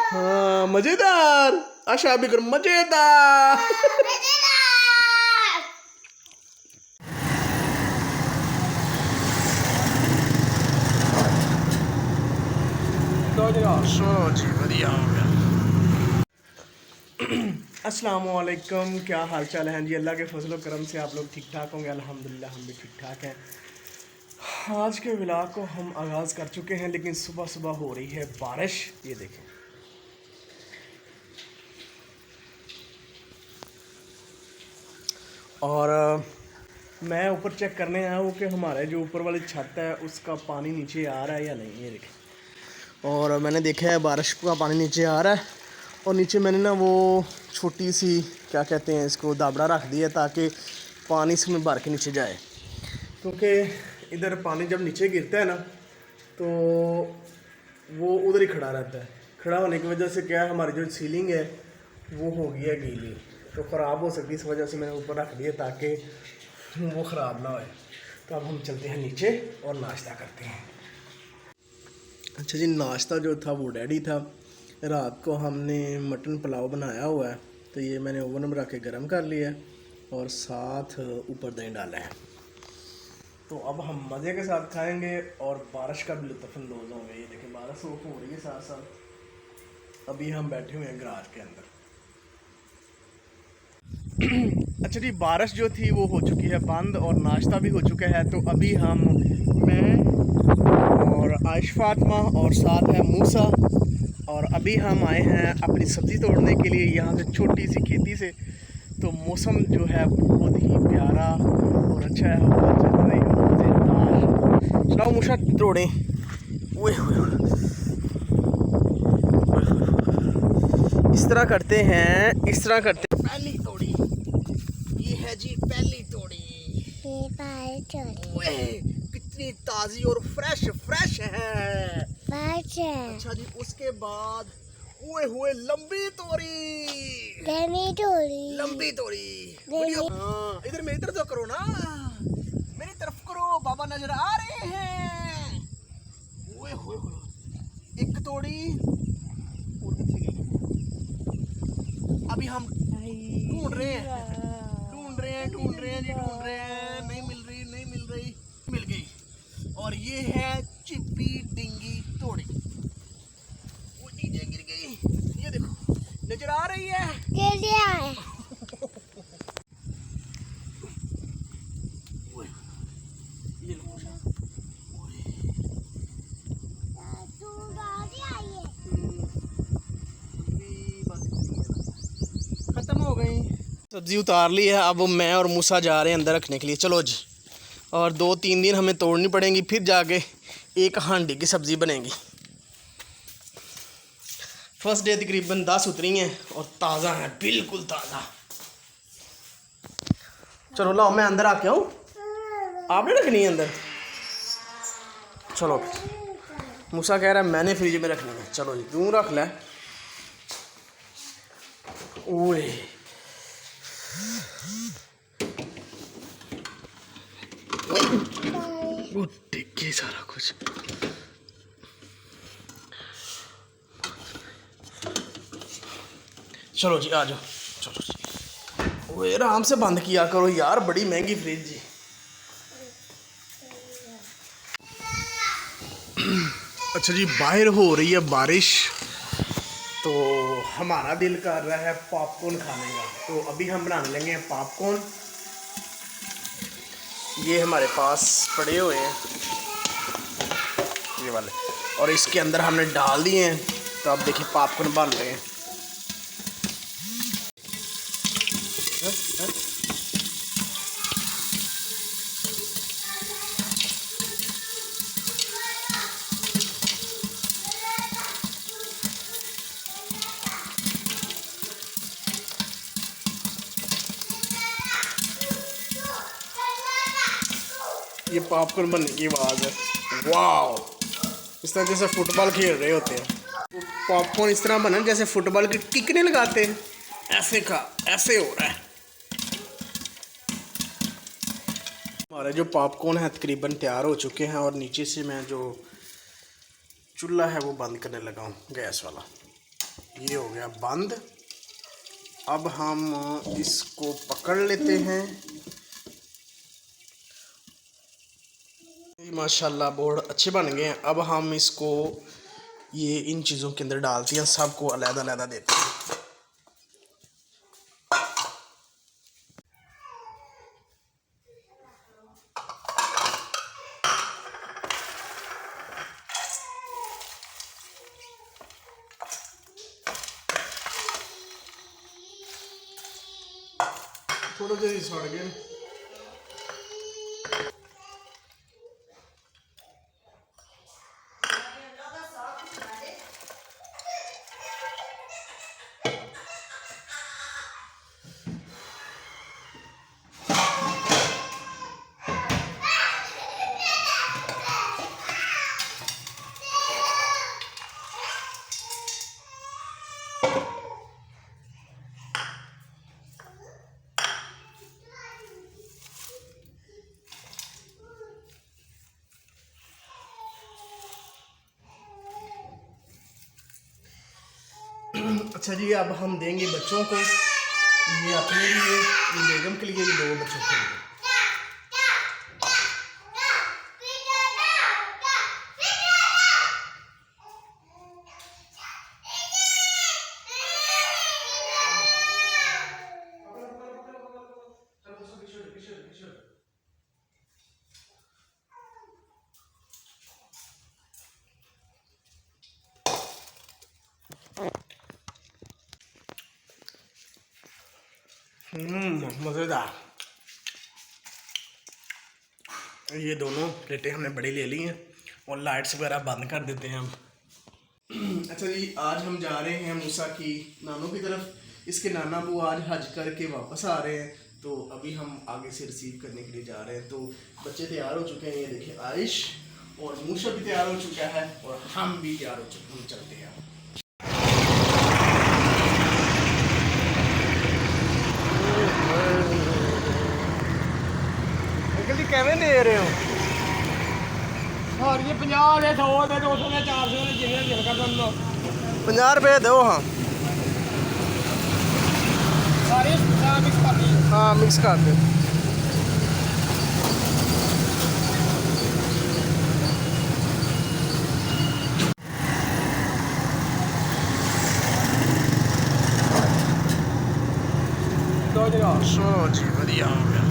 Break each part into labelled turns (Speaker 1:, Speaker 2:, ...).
Speaker 1: हाँ मजेदार। आशा बिकर मजेदार। अस्सलामुअलैकुम, क्या हाल चाल है जी। अल्लाह के फजल व करम से आप लोग ठीक ठाक होंगे। अल्हम्दुलिल्लाह हम भी ठीक ठाक हैं। आज के व्लॉग को हम आगाज़ कर चुके हैं, लेकिन सुबह सुबह हो रही है बारिश। ये देखें, और मैं ऊपर चेक करने आया हूँ कि हमारे जो ऊपर वाली छत है उसका पानी नीचे आ रहा है या नहीं। ये देखें, और मैंने देखा है बारिश का पानी नीचे आ रहा है। और नीचे मैंने ना वो छोटी सी क्या कहते हैं इसको, दाबड़ा रख दिया ताकि पानी इसमें भर के नीचे जाए, क्योंकि इधर पानी जब नीचे गिरता है ना तो वो उधर ही खड़ा रहता है। खड़ा होने की वजह से क्या है, हमारी जो सीलिंग है वो हो गई है गीली, तो ख़राब हो सकती है। इस वजह से मैंने ऊपर रख दिया ताकि वो ख़राब ना हो। तो अब हम चलते हैं नीचे और नाश्ता करते हैं। अच्छा जी, नाश्ता जो था वो रेडी था। रात को हमने मटन पुलाव बनाया हुआ है, तो ये मैंने ओवन में रख के गर्म कर लिया है और साथ ऊपर दही डाला है। तो अब हम मज़े के साथ खाएंगे और बारिश का भी लुत्फ़अंदोज़ होंगे। ये देखिए बारिश हो रही है साथ साथ। अभी हम बैठे हुए हैं गराज के अंदर। अच्छा जी, बारिश जो थी वो हो चुकी है बंद और नाश्ता भी हो चुका है। तो अभी मैं और आयश फातिमा और साथ है मूसा, और अभी हम आए हैं अपनी सब्ज़ी तोड़ने के लिए यहाँ से छोटी सी खेती से। तो मौसम जो है बहुत ही प्यारा और अच्छा है, हवा चल रही है मज़ेदार। चलो मूसा तोड़ें। ओए इस तरह करते हैं, इस तरह करते हैं। पहली तोड़ी ये है जी, पहली तोड़ी। ओए कितनी ताज़ी और फ्रेश फ्रेश है। अच्छा जी, उसके बाद ओए हुए लंबी तोड़ी, लंबी तोड़ी। हाँ, इधर मेरी तरफ तो करो ना, मेरी तरफ करो, बाबा नजर आ रहे हैं। ओए होए होए, एक तोड़ी और कितनी गई? अभी हम ढूंढ रहे हैं जी, ढूंढ रहे हैं। नहीं मिल रही, मिल गई। और ये है चिप्पी डिंगी तोड़ी। वो नीचे गिर गई, ये देखो नजर आ रही है। ये लो। खत्म हो गई। सब्जी उतार ली है, अब मैं और मूसा जा रहे हैं अंदर रखने के लिए। चलो जी, और 2-3 दिन हमें तोड़नी पड़ेंगी, फिर जाके एक हांडी की सब्ज़ी बनेगी। फर्स्ट डे तकरीबन 10 उतरी हैं और ताज़ा है, बिल्कुल ताज़ा। चलो लाओ, मैं अंदर आके आऊँ, आपने रखनी है अंदर। चलो, मूसा कह रहा है मैंने फ्रिज में रखनी है। चलो जी, तू रख ले। ओए वो देखिए सारा कुछ। चलो जी आ जाओ, चलो जी। ओए आराम से बंद किया करो यार, बड़ी महंगी फ्रिज जी। अच्छा जी, बाहर हो रही है बारिश, तो हमारा दिल कर रहा है पॉपकॉर्न खाने का। तो अभी हम बनाने लगे हैं पॉपकॉर्न। ये हमारे पास पड़े हुए हैं ये वाले, और इसके अंदर हमने डाल दिए हैं। तो अब देखिए पॉपकॉर्न बन रहे हैं। ये पॉपकॉर्न बनने की आवाज़ है। वाह, इस तरह जैसे फुटबॉल खेल रहे होते हैं। तो पॉपकॉर्न इस तरह बना जैसे फुटबॉल की किक नहीं लगाते, ऐसे ऐसे हो रहा है। हमारे जो पॉपकॉर्न है तकरीबन तैयार हो चुके हैं, और नीचे से मैं जो चूल्हा है वो बंद करने लगा हूँ, गैस वाला। ये हो गया बंद। अब हम इसको पकड़ लेते हैं। माशाल्लाह बहुत अच्छे बन गए हैं। अब हम इसको ये इन चीज़ों के अंदर डालते हैं, सबको अलग-अलग देते हैं। थोड़ा देर सड़ गए। अच्छा जी, अब हम देंगे बच्चों को, ये अपने लिए, ये बेगम के लिए, ये 2 बच्चों के लिए। मज़ेदार। ये दोनों प्लेटें हमने बड़ी ले ली हैं और लाइट्स वगैरह बंद कर देते हैं हम। अच्छा जी, आज हम जा रहे हैं मूसा की नानों की तरफ। इसके नाना वो आज हज करके वापस आ रहे हैं, तो अभी हम आगे से रिसीव करने के लिए जा रहे हैं। तो बच्चे तैयार हो चुके हैं, ये देखिए आयश और मूसा भी तैयार हो चुका है और हम भी तैयार हो चुके हैं। हम चलते हैं। कैसे दे रहे हो?
Speaker 2: और ये 50 है, 100 है, 200 है, 400 है, जिन्हें दिल कर दो
Speaker 1: 50 रुपये दो। हाँ
Speaker 2: सारे मिक्स कर दी।
Speaker 1: हाँ मिक्स कर दे।
Speaker 2: दो जगह
Speaker 1: चलो जी, बढ़िया हो गया।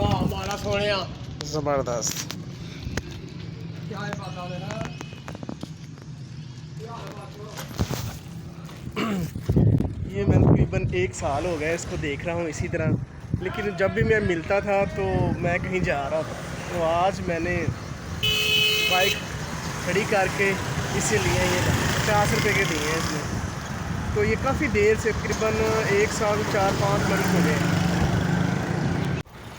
Speaker 2: हमारा सोने
Speaker 1: ज़बरदस्त।
Speaker 2: क्या है पता देना।
Speaker 1: ये मैं तकरीबन 1 साल हो गया इसको देख रहा हूँ इसी तरह, लेकिन जब भी मैं मिलता था तो मैं कहीं जा रहा था, तो आज मैंने बाइक खड़ी करके इसे लिए, ये 50 रुपये के दिए हैं इसमें। तो ये काफ़ी देर से, तकरीबन 1 साल 4-5 महीने हो गए।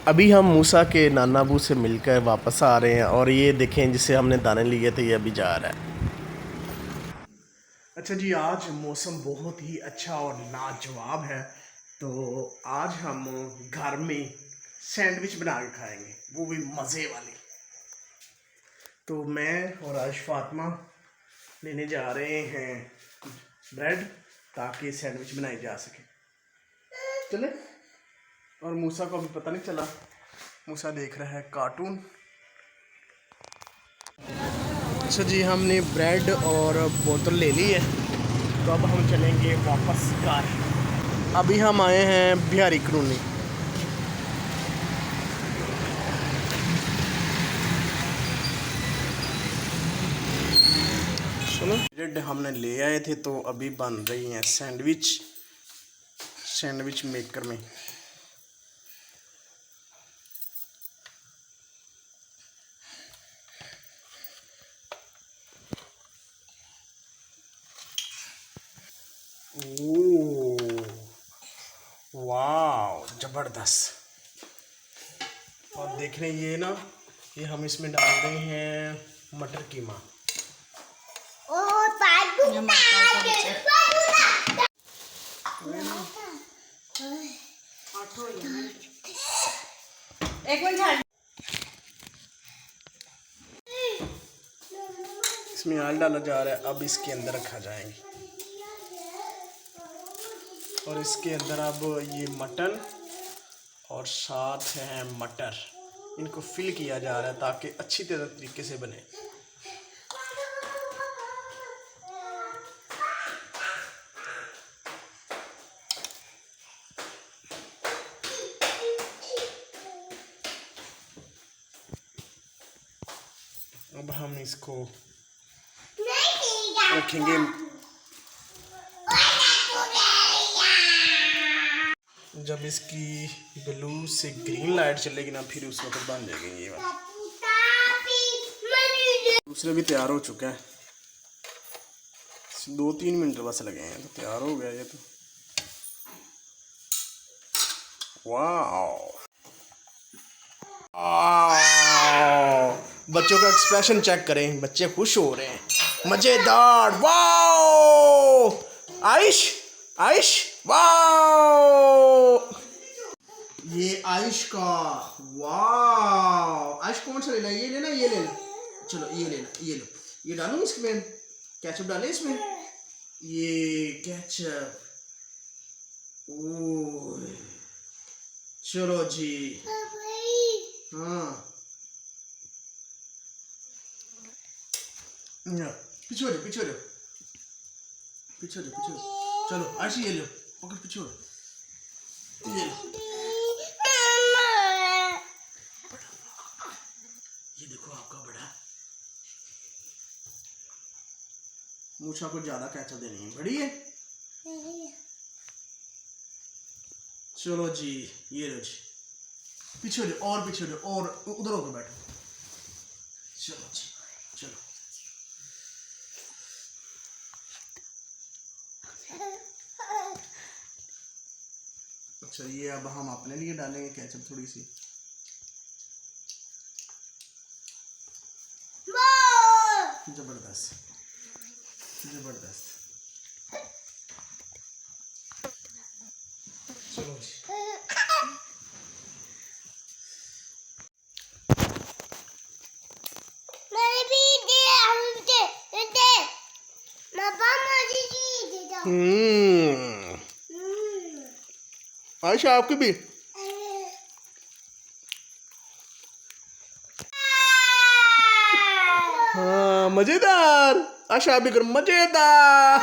Speaker 1: अभी हम मूसा के नाना अबू से मिलकर वापस आ रहे हैं और ये देखें जिसे हमने दाने लिए थे, ये अभी जा रहा है। अच्छा जी, आज मौसम बहुत ही अच्छा और लाजवाब है, तो आज हम घर में सैंडविच बना के खाएंगे, वो भी मज़े वाले। तो मैं और आज फातिमा लेने जा रहे हैं ब्रेड, ताकि सैंडविच बनाई जा सके। चले। और मूसा को अभी पता नहीं चला, मूसा देख रहा है कार्टून। अच्छा जी, हमने ब्रेड और बोतल ले ली है, तो अब हम चलेंगे वापस घर। अभी हम आए हैं बिहारी कॉलोनी। सुनो, ब्रेड हमने ले आए थे, तो अभी बन रही हैं सैंडविच, सैंडविच मेकर में। ओह वाह, ज़बरदस्त। और देख रहे हैं ये ना, ये हम इसमें डाल रहे हैं मटर कीमा।
Speaker 2: एक मिनट
Speaker 1: इसमें ऑयल डाला जा रहा है। अब इसके अंदर रखा जाएंगे और इसके अंदर अब ये मटन और साथ है मटर, इनको फिल किया जा रहा है ताकि अच्छी तरह तरीके से बने। अब हम इसको रखेंगे। जब इसकी ब्लू से ग्रीन लाइट चलेगी ना, फिर उस वक्त बन जाएगी ये वाला। दूसरे भी तैयार हो चुका है, 2-3 मिनट बस लगे हैं तो तैयार हो गया ये तो। वाह, बच्चों का एक्सप्रेशन चेक करें, बच्चे खुश हो रहे हैं। मजेदार, वाह। आयुष, आयुष, वाह। ये आयुष का, वाह। आयुष कौन सा लेना, ये लेना ये लेना? चलो ये लेना, ये लो। ये डालूं इसमें, केचप डालें इसमें, ये केचप। ओह चलो जी, हाँ पीछे हो जाओ, पीछे हो जाओ, पीछे हो जाओ, पीछे हो जाओ। चलो आशी ये लो, पकड़, पीछे हो, ये लो। ये देखो आपका बड़ा मूछा को ज्यादा कैचअप देनी है, बड़ी है। चलो जी, ये लो जी, पीछे हो जाओ और पीछे हो जाओ और उधर होकर बैठो। चलो जी, चलो। अच्छा, ये अब हम अपने लिए डालेंगे केचप थोड़ी सी। जबरदस्त, जबरदस्त। चलो जी, आयशा आपकी भी। हाँ मजेदार, आशा भी कर मजेदार।